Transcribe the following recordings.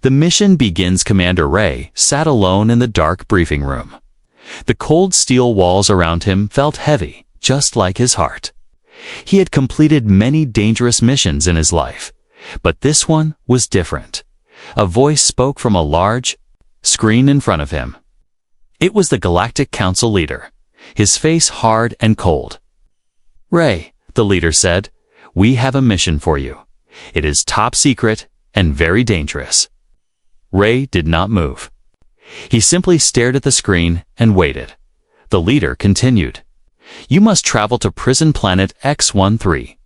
The mission begins. Commander Ray sat alone in the dark briefing room. The cold steel walls around him felt heavy, just like his heart. He had completed many dangerous missions in his life, but this one was different. A voice spoke from a large screen in front of him. It was the Galactic Council leader, his face hard and cold. "Ray," the leader said, "we have a mission for you. It is top secret and very dangerous." Ray did not move. He simply stared at the screen and waited. The leader continued, "You must travel to prison planet X-13.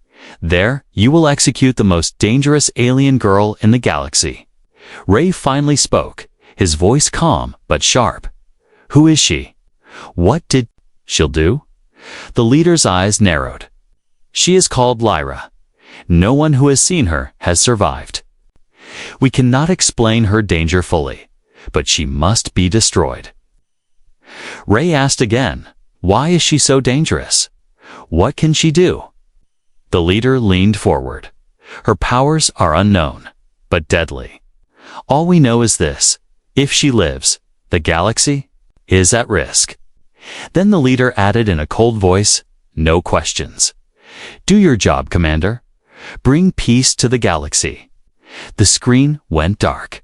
There, you will execute the most dangerous alien girl in the galaxy." Ray finally spoke, his voice calm but sharp. "Who is she? What did she'll do?" The leader's eyes narrowed. "She is called Lyra. No one who has seen her has survived. We cannot explain her danger fully, but she must be destroyed." Ray asked again, "Why is she so dangerous? What can she do?" The leader leaned forward. "Her powers are unknown, but deadly. All we know is this: if she lives, the galaxy is at risk." Then the leader added in a cold voice, "No questions. Do your job, Commander. Bring peace to the galaxy." The screen went dark.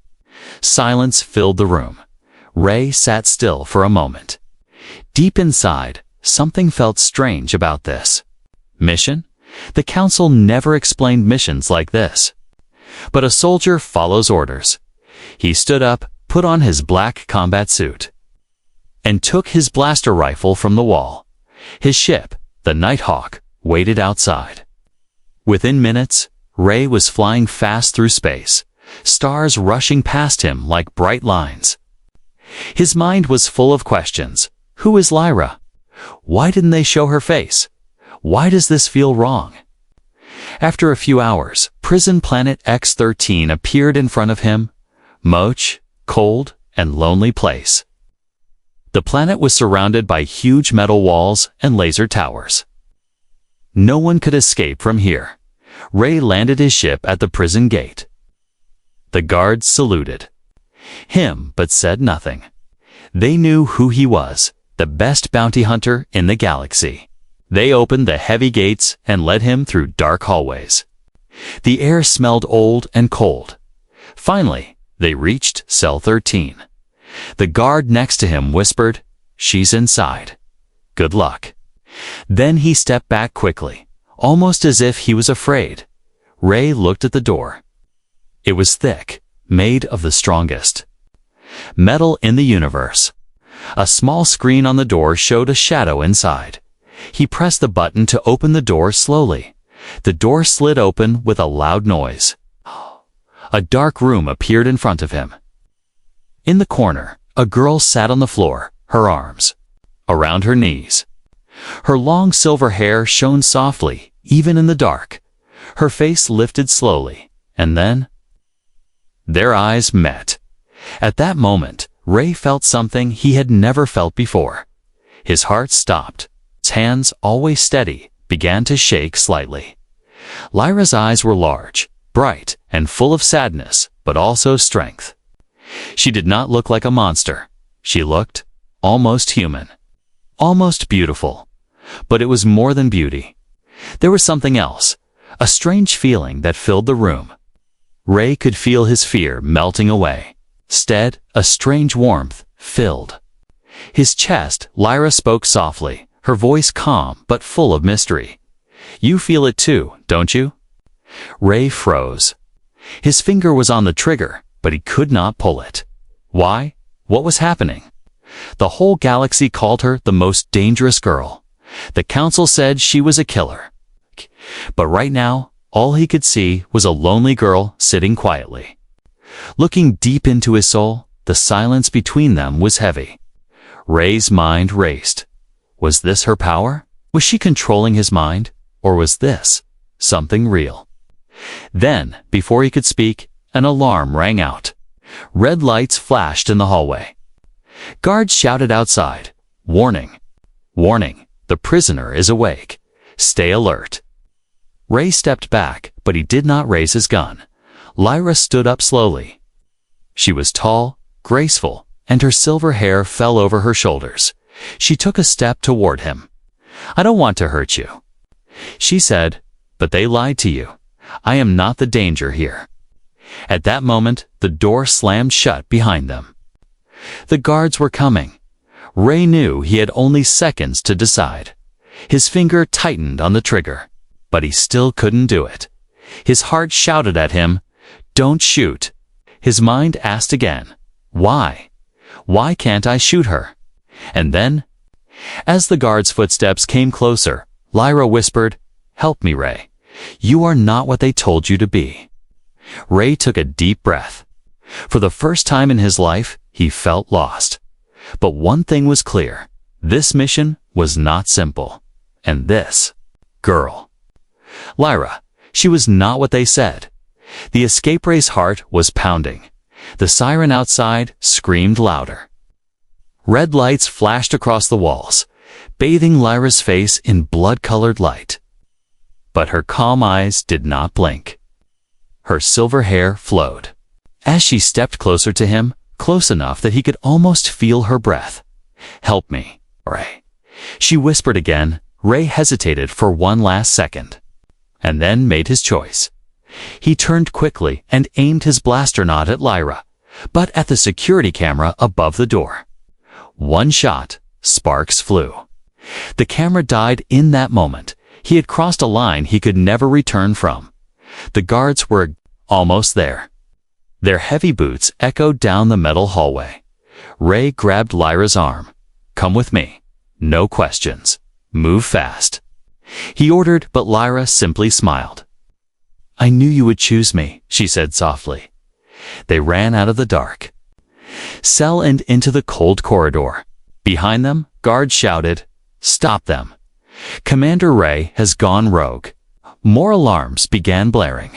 Silence filled the room. Ray sat still for a moment. Deep inside, something felt strange about this. Mission? The Council never explained missions like this. But a soldier follows orders. He stood up, put on his black combat suit, and took his blaster rifle from the wall. His ship, the Nighthawk, waited outside. Within minutes, Ray was flying fast through space, stars rushing past him like bright lines. His mind was full of questions. Who is Lyra? Why didn't they show her face? Why does this feel wrong? After a few hours, prison planet X-13 appeared in front of him. Moch, cold, and lonely place. The planet was surrounded by huge metal walls and laser towers. No one could escape from here. Ray landed his ship at the prison gate. The guards saluted him but said nothing. They knew who he was, the best bounty hunter in the galaxy. They opened the heavy gates and led him through dark hallways. The air smelled old and cold. Finally, they reached cell 13. The guard next to him whispered, "She's inside. Good luck." Then he stepped back quickly, almost as if he was afraid. Ray looked at the door. It was thick, made of the strongest metal in the universe. A small screen on the door showed a shadow inside. He pressed the button to open the door slowly. The door slid open with a loud noise. A dark room appeared in front of him. In the corner, a girl sat on the floor, her arms around her knees. Her long silver hair shone softly, even in the dark. Her face lifted slowly, and then their eyes met. At that moment, Ray felt something he had never felt before. His heart stopped. His hands, always steady, began to shake slightly. Lyra's eyes were large, bright, and full of sadness, but also strength. She did not look like a monster. She looked almost human, almost beautiful. But it was more than beauty. There was something else, a strange feeling that filled the room. Ray could feel his fear melting away. Instead, a strange warmth filled his chest. Lyra spoke softly, her voice calm but full of mystery. "You feel it too, don't you?" Ray froze. His finger was on the trigger, but he could not pull it. Why? What was happening? The whole galaxy called her the most dangerous girl. The Council said she was a killer. But right now, all he could see was a lonely girl sitting quietly. Looking deep into his soul, the silence between them was heavy. Ray's mind raced. Was this her power? Was she controlling his mind? Or was this something real? Then, before he could speak, an alarm rang out. Red lights flashed in the hallway. Guards shouted outside, "Warning! Warning! The prisoner is awake. Stay alert." Ray stepped back, but he did not raise his gun. Lyra stood up slowly. She was tall, graceful, and her silver hair fell over her shoulders. She took a step toward him. "I don't want to hurt you," she said, "but they lied to you. I am not the danger here." At that moment, the door slammed shut behind them. The guards were coming. Ray knew he had only seconds to decide. His finger tightened on the trigger, but he still couldn't do it. His heart shouted at him, "Don't shoot." His mind asked again, "Why? Why can't I shoot her?" And then, as the guard's footsteps came closer, Lyra whispered, "Help me, Ray. You are not what they told you to be." Ray took a deep breath. For the first time in his life, he felt lost. But one thing was clear. This mission was not simple. And this girl, Lyra, she was not what they said. The escape ray's heart was pounding. The siren outside screamed louder. Red lights flashed across the walls, bathing Lyra's face in blood-colored light. But her calm eyes did not blink. Her silver hair flowed. As she stepped closer to him, close enough that he could almost feel her breath. "Help me, Ray," she whispered again. Ray hesitated for one last second, and then made his choice. He turned quickly and aimed his blaster not at Lyra, but at the security camera above the door. One shot, sparks flew. The camera died in that moment. He had crossed a line he could never return from. The guards were almost there. Their heavy boots echoed down the metal hallway. Ray grabbed Lyra's arm. "Come with me. No questions. Move fast," he ordered, but Lyra simply smiled. "I knew you would choose me," she said softly. They ran out of the dark cell and into the cold corridor. Behind them, guards shouted, "Stop them. Commander Ray has gone rogue." More alarms began blaring.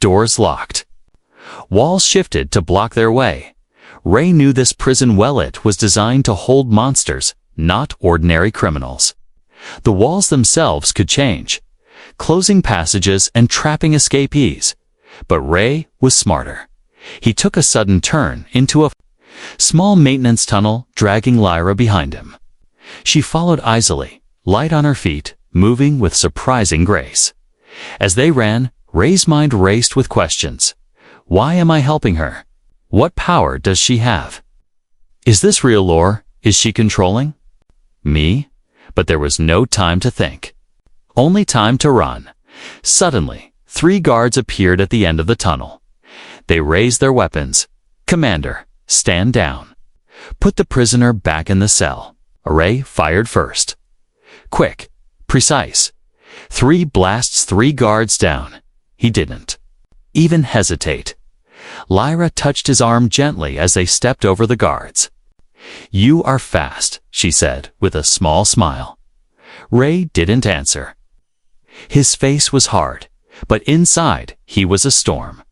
Doors locked. Walls shifted to block their way. Ray knew this prison well. It was designed to hold monsters, not ordinary criminals. The walls themselves could change, closing passages and trapping escapees. But Ray was smarter. He took a sudden turn into a small maintenance tunnel, dragging Lyra behind him. She followed easily, light on her feet, moving with surprising grace. As they ran, Ray's mind raced with questions. Why am I helping her? What power does she have? Is this real, or is she controlling me? But there was no time to think. Only time to run. Suddenly, 3 guards appeared at the end of the tunnel. They raised their weapons. "Commander, stand down. Put the prisoner back in the cell." Ray fired first. Quick, precise. 3 blasts, 3 guards down. He didn't even hesitate. Lyra touched his arm gently as they stepped over the guards. "You are fast," she said with a small smile. Ray didn't answer. His face was hard, but inside he was a storm.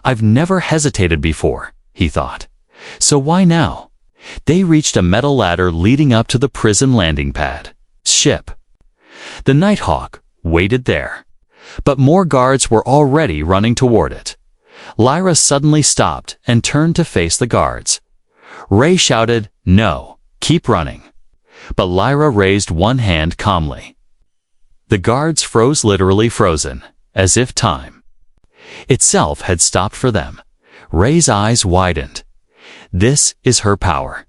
"I've never hesitated before," he thought. "So why now?" They reached a metal ladder leading up to the prison landing pad. Ship. The Nighthawk waited there, but more guards were already running toward it. Lyra suddenly stopped and turned to face the guards. Ray shouted, "No, keep running." But Lyra raised one hand calmly. The guards froze, literally frozen, as if time itself had stopped for them. Ray's eyes widened. This is her power.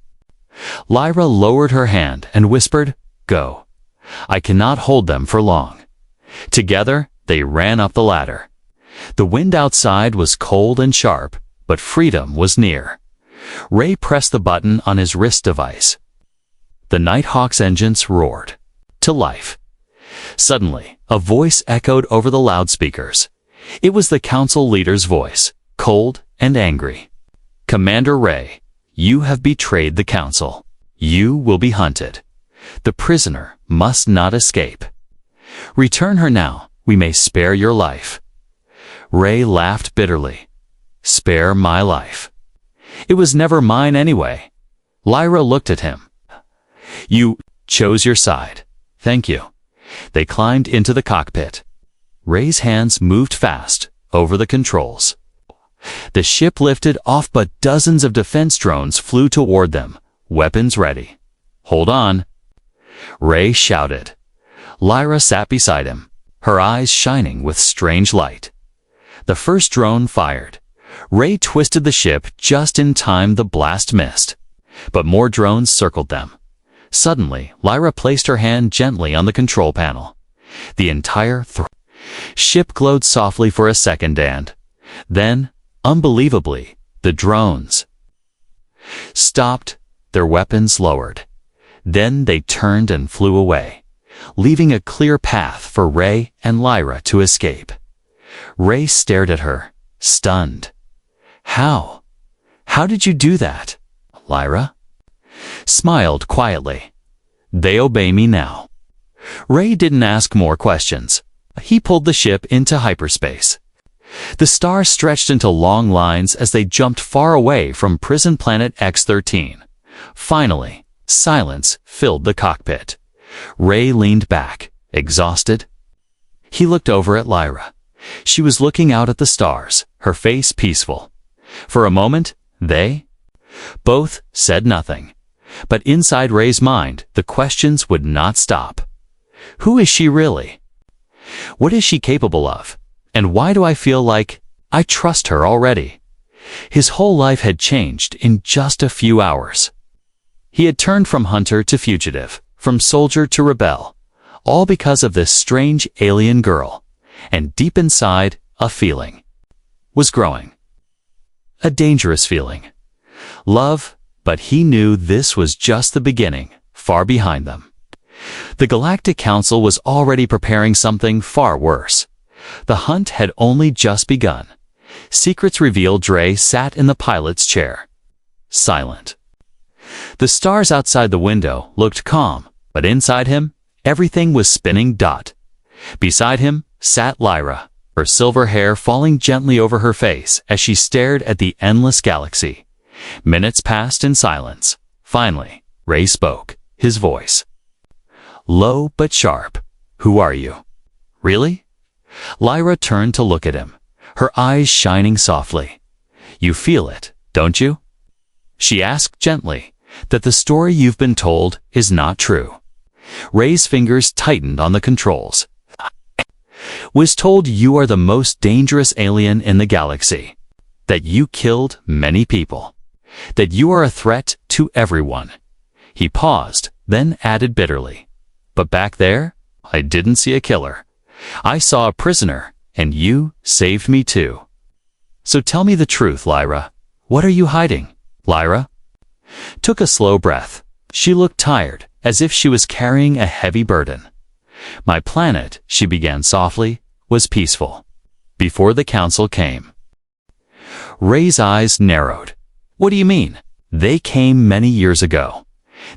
Lyra lowered her hand and whispered, "Go. I cannot hold them for long." Together, they ran up the ladder. The wind outside was cold and sharp, but freedom was near. Ray pressed the button on his wrist device. The Nighthawk's engines roared to life. Suddenly, a voice echoed over the loudspeakers. It was the council leader's voice, cold and angry. "Commander Ray, you have betrayed the council. You will be hunted. The prisoner must not escape. Return her now. We may spare your life." Ray laughed bitterly. "Spare my life? It was never mine anyway." Lyra looked at him. "You chose your side. Thank you." They climbed into the cockpit. Ray's hands moved fast over the controls. The ship lifted off, but dozens of defense drones flew toward them, weapons ready. "Hold on," Ray shouted. Lyra sat beside him, her eyes shining with strange light. The first drone fired. Ray twisted the ship just in time. The blast missed, but more drones circled them. Suddenly, Lyra placed her hand gently on the control panel. The entire ship glowed softly for a second, and then, unbelievably, the drones stopped, their weapons lowered. Then they turned and flew away, leaving a clear path for Ray and Lyra to escape. Ray stared at her, stunned. How? How did you do that?" Lyra smiled quietly. "They obey me now." Ray didn't ask more questions. He pulled the ship into hyperspace. The stars stretched into long lines as they jumped far away from prison planet X-13. Finally, silence filled the cockpit. Ray leaned back, exhausted. He looked over at Lyra. She was looking out at the stars, her face peaceful. For a moment, they both said nothing. But inside Ray's mind, the questions would not stop. Who is she really? What is she capable of? And why do I feel like I trust her already? His whole life had changed in just a few hours. He had turned from hunter to fugitive, from soldier to rebel, all because of this strange alien girl. And deep inside, a feeling was growing. A dangerous feeling. Love, but he knew this was just the beginning, far behind them. The Galactic Council was already preparing something far worse. The hunt had only just begun. Secrets revealed. Dre sat in the pilot's chair, silent. The stars outside the window looked calm, but inside him, everything was spinning. Beside him sat Lyra, her silver hair falling gently over her face as she stared at the endless galaxy. Minutes passed in silence. Finally, Ray spoke, his voice low but sharp. "Who are you?" "Really?" Lyra turned to look at him, her eyes shining softly. "You feel it, don't you?" She asked gently, "that the story you've been told is not true?" Ray's fingers tightened on the controls. "Was told you are the most dangerous alien in the galaxy. That you killed many people. That you are a threat to everyone." He paused, then added bitterly, "But back there, I didn't see a killer. I saw a prisoner, and you saved me too. So tell me the truth, Lyra. What are you hiding?" Lyra took a slow breath. She looked tired, as if she was carrying a heavy burden. "My planet," she began softly, "was peaceful. Before the council came." Ray's eyes narrowed. "What do you mean?" "They came many years ago.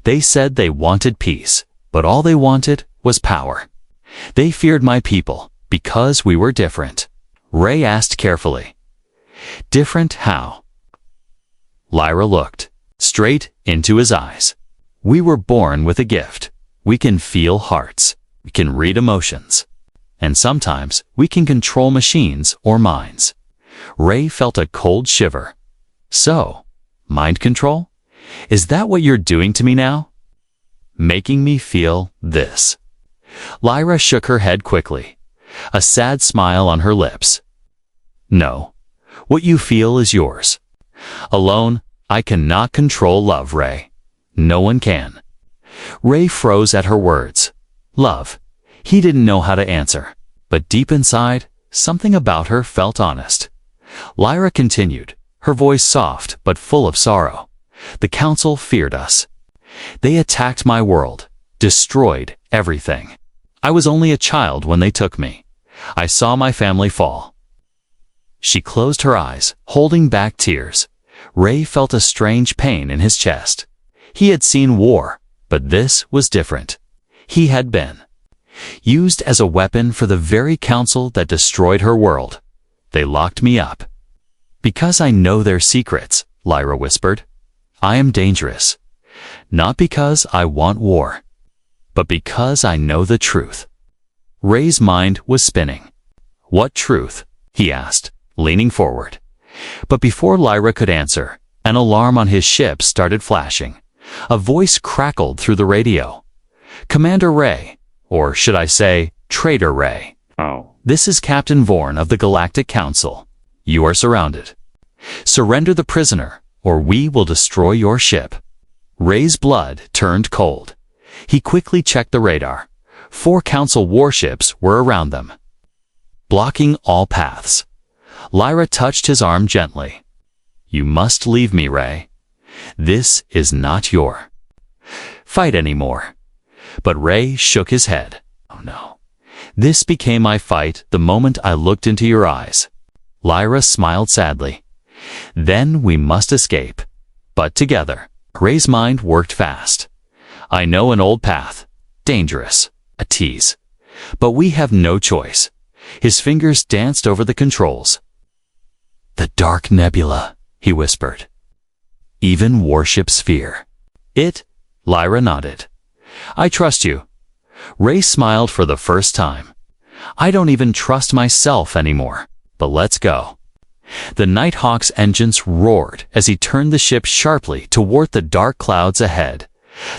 They said they wanted peace, but all they wanted was power. They feared my people because we were different." Ray asked carefully. "Different how?" Lyra looked straight into his eyes. "We were born with a gift. We can feel hearts. We can read emotions. And sometimes we can control machines or minds." Ray felt a cold shiver. "So, mind control? Is that what you're doing to me now? Making me feel this?" Lyra shook her head quickly, a sad smile on her lips. "No. What you feel is yours. Alone, I cannot control love, Ray. No one can." Ray froze at her words. Love. He didn't know how to answer, but deep inside, something about her felt honest. Lyra continued, her voice soft but full of sorrow. "The council feared us. They attacked my world, destroyed everything. I was only a child when they took me. I saw my family fall." She closed her eyes, holding back tears. Ray felt a strange pain in his chest. He had seen war, but this was different. He had been used as a weapon for the very council that destroyed her world. "They locked me up." "Because I know their secrets," Lyra whispered. "I am dangerous. Not because I want war, but because I know the truth." Ray's mind was spinning. "What truth?" he asked, leaning forward. But before Lyra could answer, an alarm on his ship started flashing. A voice crackled through the radio. "Commander Ray, or should I say, Traitor Ray. Oh. This is Captain Vorn of the Galactic Council. You are surrounded. Surrender the prisoner, or we will destroy your ship." Ray's blood turned cold. He quickly checked the radar. 4 Council warships were around them, blocking all paths. Lyra touched his arm gently. "You must leave me, Ray. This is not your fight anymore." But Ray shook his head. "Oh no. This became my fight the moment I looked into your eyes." Lyra smiled sadly. "Then we must escape. But together." Ray's mind worked fast. "I know an old path. Dangerous. A tease. But we have no choice." His fingers danced over the controls. "The Dark Nebula," he whispered. "Even warships fear it." Lyra nodded. "I trust you." Ray smiled for the first time. "I don't even trust myself anymore. But let's go." The Nighthawk's engines roared as he turned the ship sharply toward the dark clouds ahead.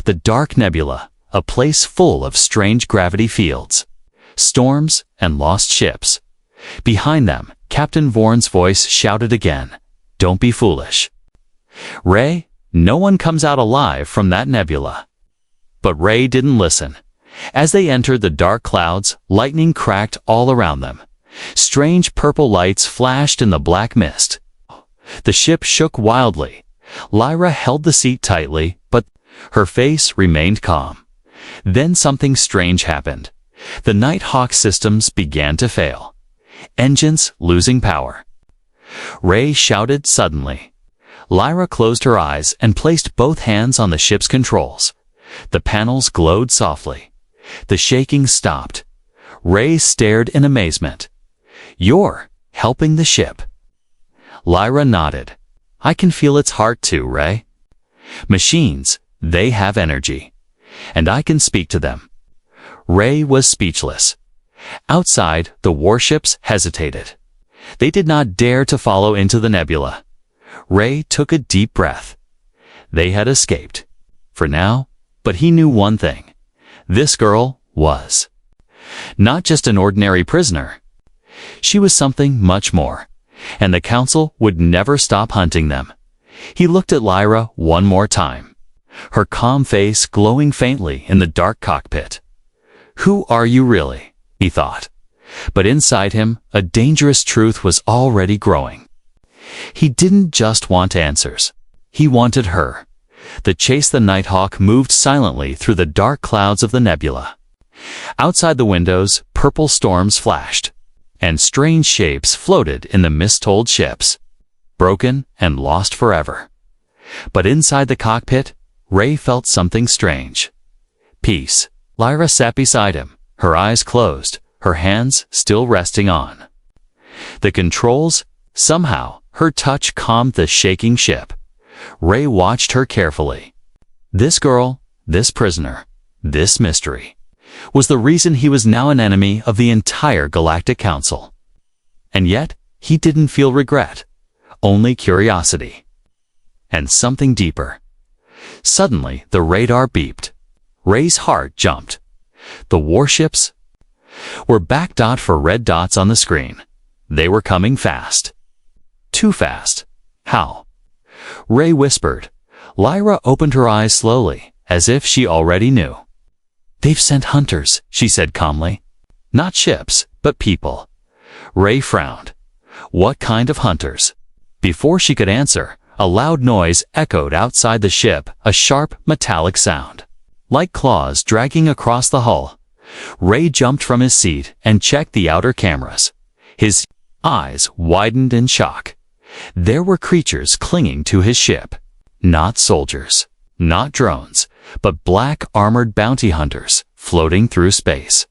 The Dark Nebula, a place full of strange gravity fields, storms, and lost ships. Behind them, Captain Vorn's voice shouted again, "Don't be foolish, Ray. No one comes out alive from that nebula." But Ray didn't listen. As they entered the dark clouds, lightning cracked all around them. Strange purple lights flashed in the black mist. The ship shook wildly. Lyra held the seat tightly, but her face remained calm. Then something strange happened. The Nighthawk systems began to fail. Engines losing power. Ray shouted suddenly. Lyra closed her eyes and placed both hands on the ship's controls. The panels glowed softly. The shaking stopped. Ray stared in amazement. "You're helping the ship." Lyra nodded. "I can feel its heart too, Ray. Machines, they have energy. And I can speak to them." Ray was speechless. Outside, the warships hesitated. They did not dare to follow into the nebula. Ray took a deep breath. They had escaped. For now, but he knew one thing. This girl was not just an ordinary prisoner. She was something much more, and the Council would never stop hunting them. He looked at Lyra one more time, her calm face glowing faintly in the dark cockpit. "Who are you really?" he thought. But inside him, a dangerous truth was already growing. He didn't just want answers. He wanted her. The chase the Nighthawk moved silently through the dark clouds of the nebula. Outside the windows, purple storms flashed, and strange shapes floated in the mist-told ships, broken and lost forever. But inside the cockpit, Ray felt something strange. Peace. Lyra sat beside him, her eyes closed, her hands still resting on the controls. Somehow, her touch calmed the shaking ship. Ray watched her carefully. This girl, this prisoner, this mystery, was the reason he was now an enemy of the entire Galactic Council. And yet, he didn't feel regret, only curiosity. And something deeper. Suddenly, the radar beeped. Ray's heart jumped. The warships were back. For red dots on the screen. They were coming fast. Too fast. How? Ray whispered. Lyra opened her eyes slowly, as if she already knew. "They've sent hunters," she said calmly. "Not ships, but people." Ray frowned. "What kind of hunters?" Before she could answer, a loud noise echoed outside the ship, a sharp, metallic sound, like claws dragging across the hull. Ray jumped from his seat and checked the outer cameras. His eyes widened in shock. There were creatures clinging to his ship. Not soldiers, not drones, but black armored bounty hunters floating through space,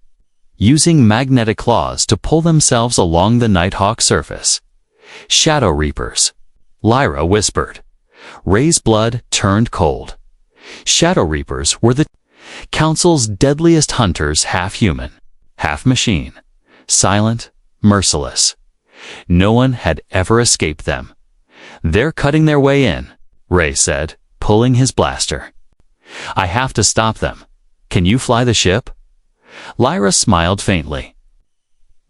using magnetic claws to pull themselves along the Nighthawk surface. "Shadow Reapers," Lyra whispered. Ray's blood turned cold. Shadow Reapers were the Council's deadliest hunters, half human, half machine, silent, merciless. No one had ever escaped them, "They're cutting their way in," Ray said, pulling his blaster. "I have to stop them. Can you fly the ship?" Lyra smiled faintly.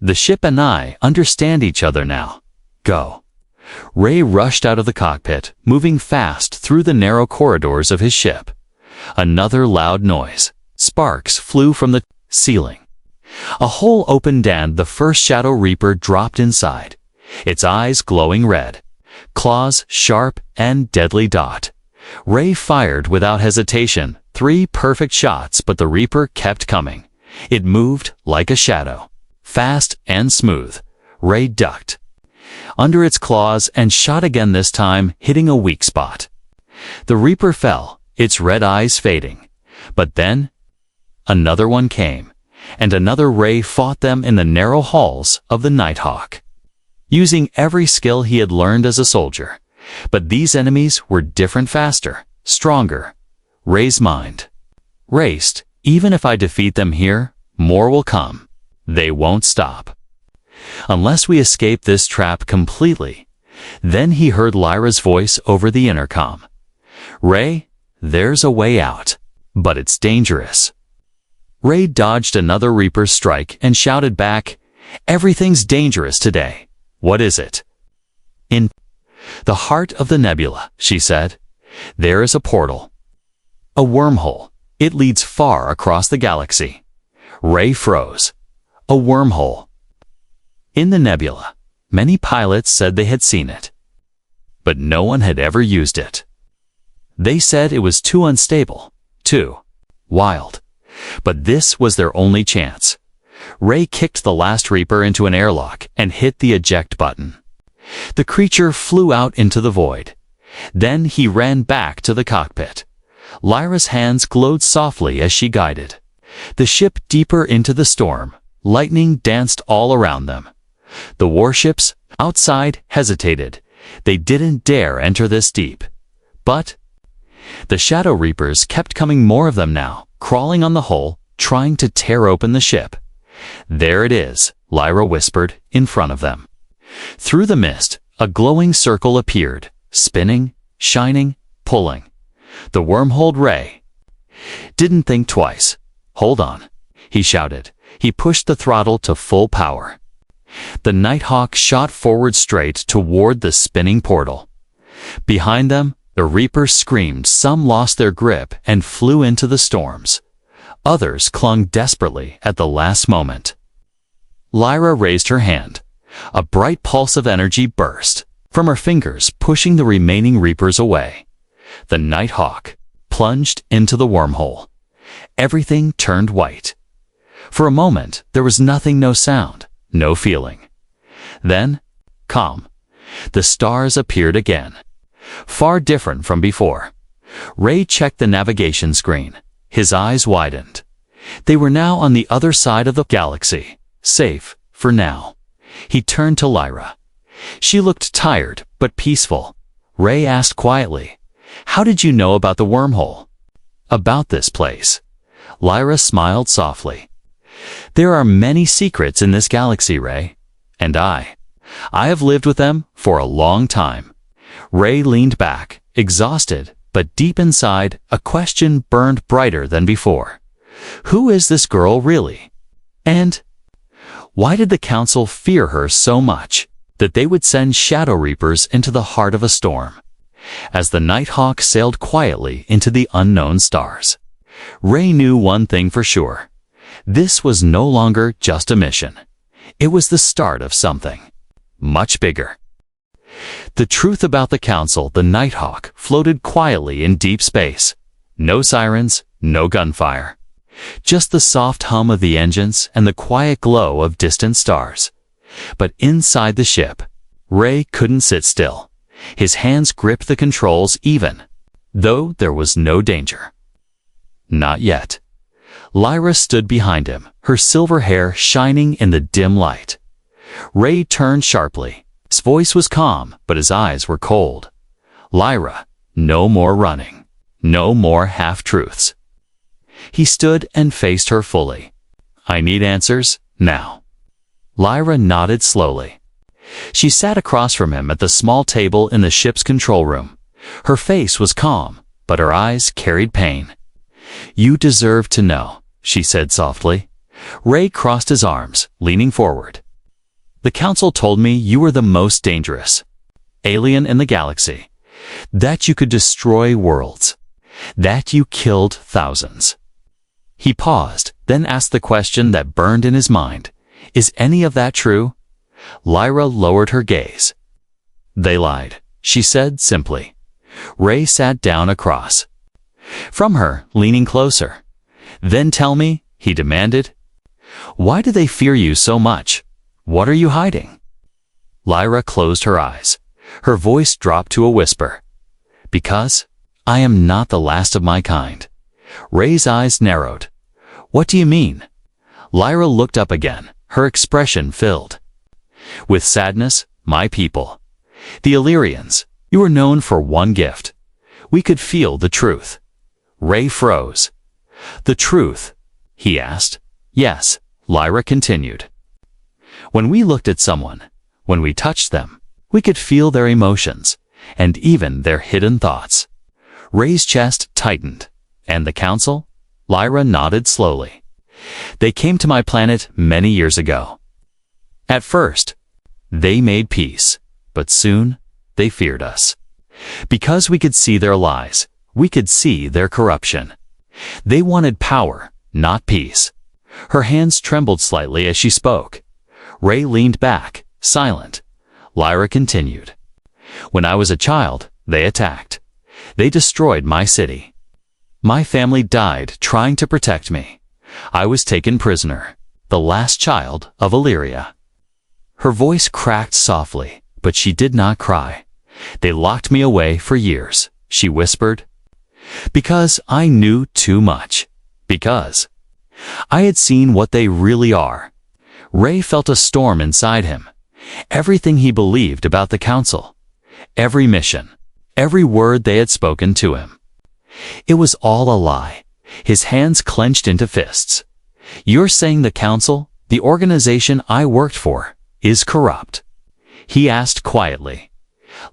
"The ship and I understand each other now. Go." Ray rushed out of the cockpit, moving fast through the narrow corridors of his ship. Another loud noise. Sparks flew from the ceiling. A hole opened and the first Shadow Reaper dropped inside, its eyes glowing red, claws sharp and deadly dot. Ray fired without hesitation, 3 perfect shots, but the Reaper kept coming. It moved like a shadow, fast and smooth. Ray ducked under its claws and shot again, this time hitting a weak spot. The Reaper fell, its red eyes fading. But then another one came, and another Ray fought them in the narrow halls of the Nighthawk, using every skill he had learned as a soldier. But these enemies were different, faster, stronger. Ray's mind raced. Even if I defeat them here, more will come. They won't stop. Unless we escape this trap completely. Then he heard Lyra's voice over the intercom. "Ray, there's a way out, but it's dangerous." Ray dodged another Reaper's strike and shouted back, "Everything's dangerous today. What is it?" "In the heart of the nebula," she said, "there is a portal. A wormhole. It leads far across the galaxy." Ray froze. A wormhole. In the nebula, many pilots said they had seen it, but no one had ever used it. They said it was too unstable, too wild. But this was their only chance. Ray kicked the last Reaper into an airlock and hit the eject button. The creature flew out into the void. Then he ran back to the cockpit. Lyra's hands glowed softly as she guided the ship deeper into the storm. Lightning danced all around them. The warships outside hesitated. They didn't dare enter this deep. But the Shadow Reapers kept coming, more of them now, crawling on the hull, trying to tear open the ship. "There it is," Lyra whispered in front of them. Through the mist, a glowing circle appeared, spinning, shining, pulling. The wormhole. Ray didn't think twice. "Hold on," he shouted. He pushed the throttle to full power. The Nighthawk shot forward straight toward the spinning portal. Behind them, the Reapers screamed. Some lost their grip and flew into the storms. Others clung desperately at the last moment. Lyra raised her hand. A bright pulse of energy burst from her fingers, pushing the remaining Reapers away. The Nighthawk plunged into the wormhole. Everything turned white. For a moment, there was nothing, no sound, no feeling. Then, calm. The stars appeared again, far different from before. Ray checked the navigation screen. His eyes widened. They were now on the other side of the galaxy, safe for now. He turned to Lyra. She looked tired but peaceful. Ray asked quietly, "How did you know about the wormhole?" "About this place." Lyra smiled softly. "There are many secrets in this galaxy, Ray. And I have lived with them for a long time." Ray leaned back, exhausted, but deep inside, a question burned brighter than before. Who is this girl really? And why did the Council fear her so much that they would send Shadow Reapers into the heart of a storm? As the Nighthawk sailed quietly into the unknown stars, Ray knew one thing for sure. This was no longer just a mission. It was the start of something much bigger. The truth about the Council. The Nighthawk floated quietly in deep space. No sirens, no gunfire. Just the soft hum of the engines and the quiet glow of distant stars. But inside the ship, Ray couldn't sit still. His hands gripped the controls even though there was no danger. Not yet. Lyra stood behind him, her silver hair shining in the dim light. Ray turned sharply. His voice was calm, but his eyes were cold. "Lyra, no more running. No more half-truths." He stood and faced her fully. "I need answers, now." Lyra nodded slowly. She sat across from him at the small table in the ship's control room. Her face was calm, but her eyes carried pain. "You deserve to know," she said softly. Ray crossed his arms, leaning forward. "The council told me you were the most dangerous alien in the galaxy, that you could destroy worlds, that you killed thousands." He paused, then asked the question that burned in his mind. "Is any of that true?" Lyra lowered her gaze. "They lied," she said simply. Ray sat down across from her, leaning closer. "Then tell me," he demanded, "why do they fear you so much? What are you hiding?" Lyra closed her eyes. Her voice dropped to a whisper. "Because I am not the last of my kind." Ray's eyes narrowed. "What do you mean?" Lyra looked up again, her expression filled with sadness. "My people, the Illyrians, you were known for one gift. We could feel the truth." Ray froze. "The truth?" he asked. "Yes," Lyra continued. "When we looked at someone, when we touched them, we could feel their emotions, and even their hidden thoughts." Ray's chest tightened. "And the council?" Lyra nodded slowly. "They came to my planet many years ago. At first, they made peace, but soon they feared us. Because we could see their lies, we could see their corruption. They wanted power, not peace." Her hands trembled slightly as she spoke. Ray leaned back, silent. Lyra continued. "When I was a child, they attacked. They destroyed my city. My family died trying to protect me. I was taken prisoner, the last child of Illyria." Her voice cracked softly, but she did not cry. "They locked me away for years," she whispered. "Because I knew too much. Because I had seen what they really are." Ray felt a storm inside him. Everything he believed about the council, every mission, every word they had spoken to him, it was all a lie. His hands clenched into fists. "You're saying the council, the organization I worked for, is corrupt?" he asked quietly.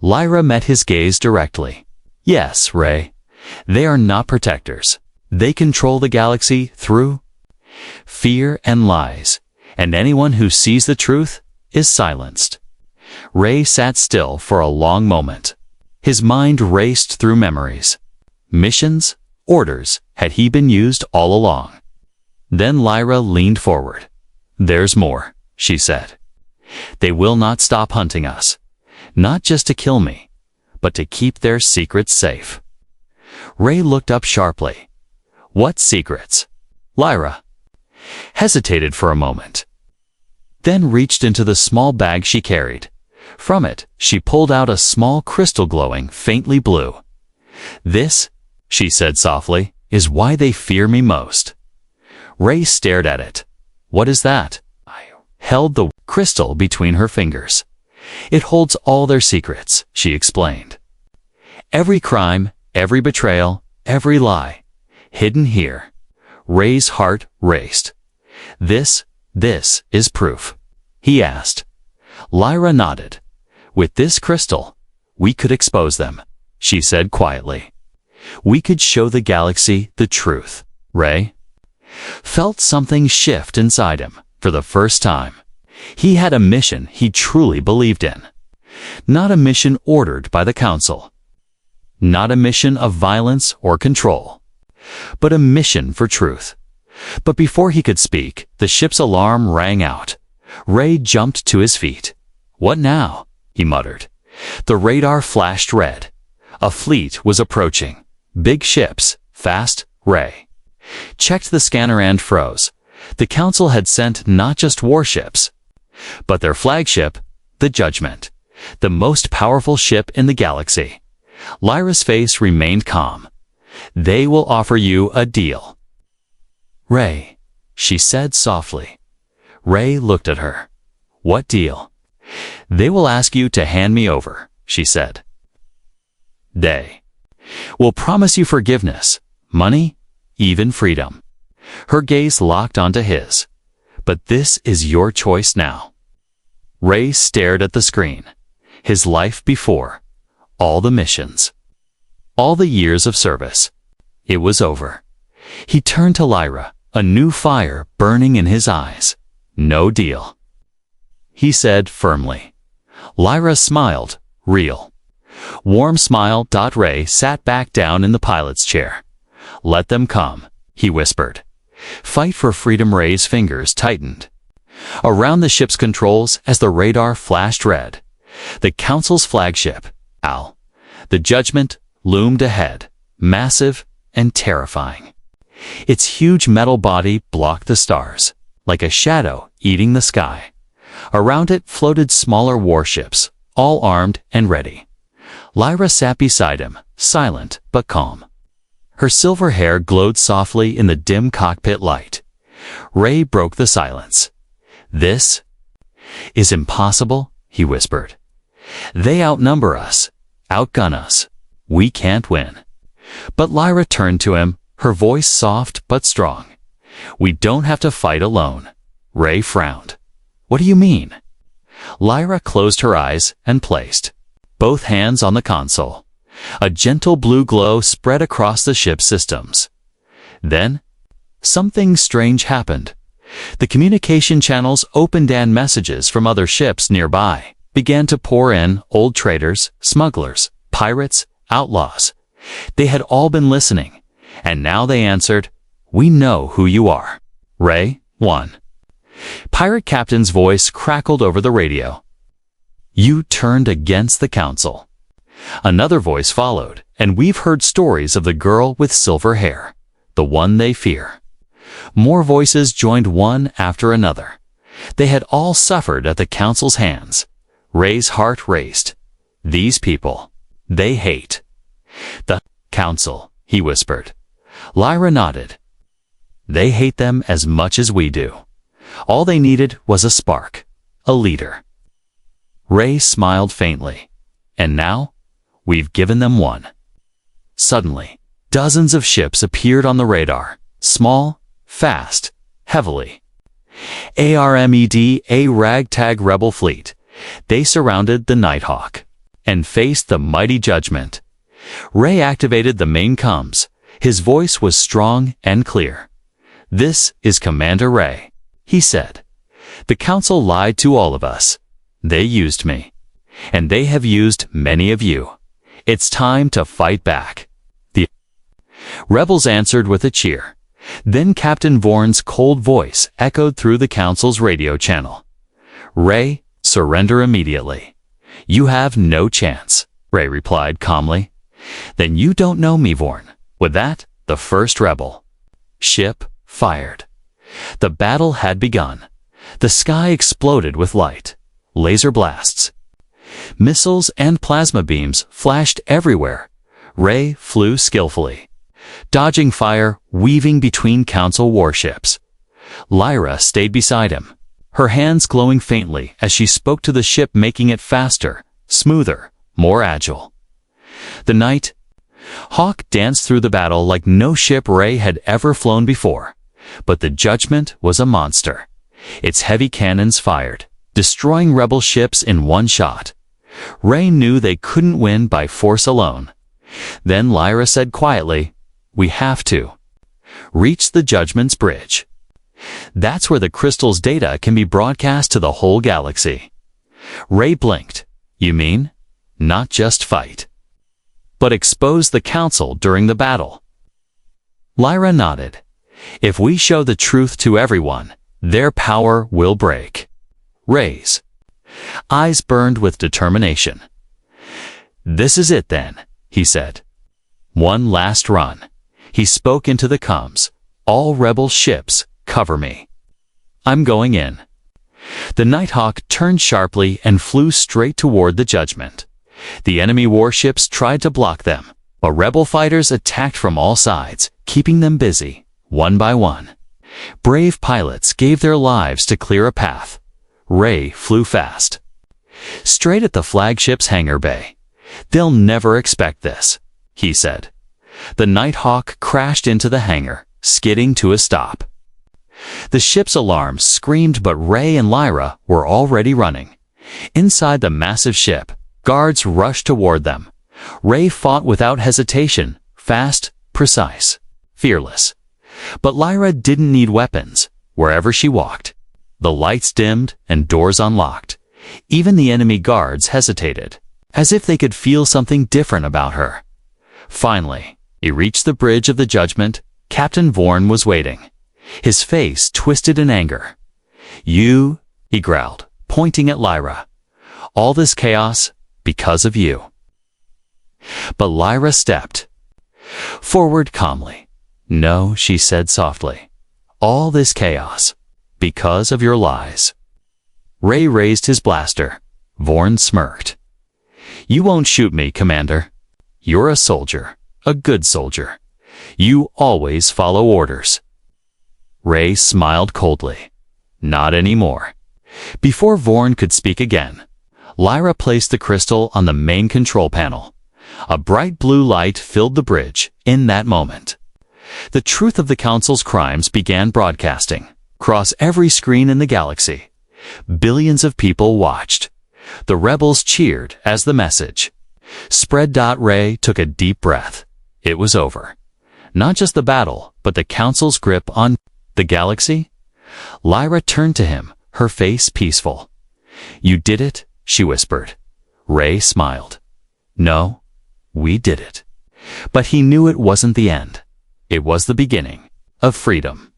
Lyra met his gaze directly. "Yes, Ray. They are not protectors. They control the galaxy through fear and lies, and anyone who sees the truth is silenced." Ray sat still for a long moment. His mind raced through memories. Missions, orders, had he been used all along? Then Lyra leaned forward. "There's more," she said. "They will not stop hunting us, not just to kill me, but to keep their secrets safe." Ray looked up sharply. "What secrets?" Lyra hesitated for a moment, then reached into the small bag she carried. From it, she pulled out a small crystal glowing faintly blue. "This," she said softly, "is why they fear me most." Ray stared at it. "What is that?" I held the crystal between her fingers. "It holds all their secrets," she explained. "Every crime, every betrayal, every lie, hidden here." Ray's heart raced. This is proof?" he asked. Lyra nodded. "With this crystal, we could expose them," she said quietly. "We could show the galaxy the truth." Ray felt something shift inside him for the first time. He had a mission he truly believed in. Not a mission ordered by the council. Not a mission of violence or control. But a mission for truth. But before he could speak, the ship's alarm rang out. Ray jumped to his feet. "What now?" he muttered. The radar flashed red. A fleet was approaching. Big ships, fast. Ray checked the scanner and froze. The council had sent not just warships, but their flagship, the Judgment, the most powerful ship in the galaxy. Lyra's face remained calm. "They will offer you a deal." "Ray," she said softly. Ray looked at her. "What deal?" "They will ask you to hand me over," she said. "They will promise you forgiveness, money, even freedom." Her gaze locked onto his. "But this is your choice now." Ray stared at the screen. His life before. All the missions. All the years of service. It was over. He turned to Lyra, a new fire burning in his eyes. No deal, he said firmly. Lyra smiled, real. Warm smile. Ray sat back down in the pilot's chair. Let them come, he whispered. Fight for freedom. Ray's fingers tightened around the ship's controls as the radar flashed red. The Council's flagship, Al, the Judgment, loomed ahead, massive and terrifying. Its huge metal body blocked the stars, like a shadow eating the sky. Around it floated smaller warships, all armed and ready. Lyra sat beside him, silent but calm. Her silver hair glowed softly in the dim cockpit light. Ray broke the silence. This is impossible, he whispered. They outnumber us, outgun us. We can't win. But Lyra turned to him, her voice soft but strong. We don't have to fight alone. Ray frowned. What do you mean? Lyra closed her eyes and placed both hands on the console. A gentle blue glow spread across the ship's systems. Then, something strange happened. The communication channels opened and messages from other ships nearby began to pour in. Old traders, smugglers, pirates, outlaws. They had all been listening, and now they answered, We know who you are. Ray, 1. Pirate captain's voice crackled over the radio. You turned against the Council. Another voice followed, and we've heard stories of the girl with silver hair, the one they fear. More voices joined one after another. They had all suffered at the Council's hands. Ray's heart raced. These people, they hate the Council, he whispered. Lyra nodded. They hate them as much as we do. All they needed was a spark, a leader. Ray smiled faintly. And now, we've given them one. Suddenly, dozens of ships appeared on the radar, small, fast, heavily. ARMED, a ragtag rebel fleet. They surrounded the Nighthawk and faced the mighty Judgment. Ray activated the main comms. His voice was strong and clear. This is Commander Ray, he said. The Council lied to all of us. They used me. And they have used many of you. It's time to fight back. The rebels answered with a cheer. Then Captain Vorn's cold voice echoed through the Council's radio channel. Ray, surrender immediately. You have no chance, Ray replied calmly. Then you don't know me, Vorn. With that, the first rebel ship fired. The battle had begun. The sky exploded with light, laser blasts. Missiles and plasma beams flashed everywhere. Ray flew skillfully, dodging fire, weaving between Council warships. Lyra stayed beside him, her hands glowing faintly as she spoke to the ship, making it faster, smoother, more agile. The Nighthawk danced through the battle like no ship Ray had ever flown before. But the Judgment was a monster. Its heavy cannons fired, destroying rebel ships in one shot. Ray knew they couldn't win by force alone. Then Lyra said quietly, We have to reach the Judgment's bridge. That's where the crystal's data can be broadcast to the whole galaxy. Ray blinked. You mean, not just fight, but expose the Council during the battle? Lyra nodded. If we show the truth to everyone, their power will break. Ray's eyes burned with determination. This is it then, he said. One last run. He spoke into the comms. All rebel ships, cover me. I'm going in. The Nighthawk turned sharply and flew straight toward the Judgment. The enemy warships tried to block them, but rebel fighters attacked from all sides, keeping them busy, one by one. Brave pilots gave their lives to clear a path. Ray flew fast, straight at the flagship's hangar bay. They'll never expect this, he said. The Nighthawk crashed into the hangar, skidding to a stop. The ship's alarms screamed, but Ray and Lyra were already running. Inside the massive ship, guards rushed toward them. Ray fought without hesitation, fast, precise, fearless. But Lyra didn't need weapons, wherever she walked. The lights dimmed and doors unlocked. Even the enemy guards hesitated, as if they could feel something different about her. Finally, he reached the bridge of the judgment. Captain Vorn was waiting, his face twisted in anger. "You," he growled, pointing at Lyra. "All this chaos because of you." But Lyra stepped forward calmly. "No," she said softly. "All this chaos because of your lies." Ray raised his blaster. Vorn smirked. "You won't shoot me, Commander. You're a soldier, a good soldier. You always follow orders." Ray smiled coldly. "Not anymore." Before Vorn could speak again, Lyra placed the crystal on the main control panel. A bright blue light filled the bridge in that moment. The truth of the Council's crimes began broadcasting across every screen in the galaxy. Billions of people watched. The rebels cheered as the message spread. Ray took a deep breath. It was over. Not just the battle, but the Council's grip on the galaxy. Lyra turned to him, her face peaceful. "You did it," she whispered. Ray smiled. "No, we did it." But he knew it wasn't the end. It was the beginning of freedom.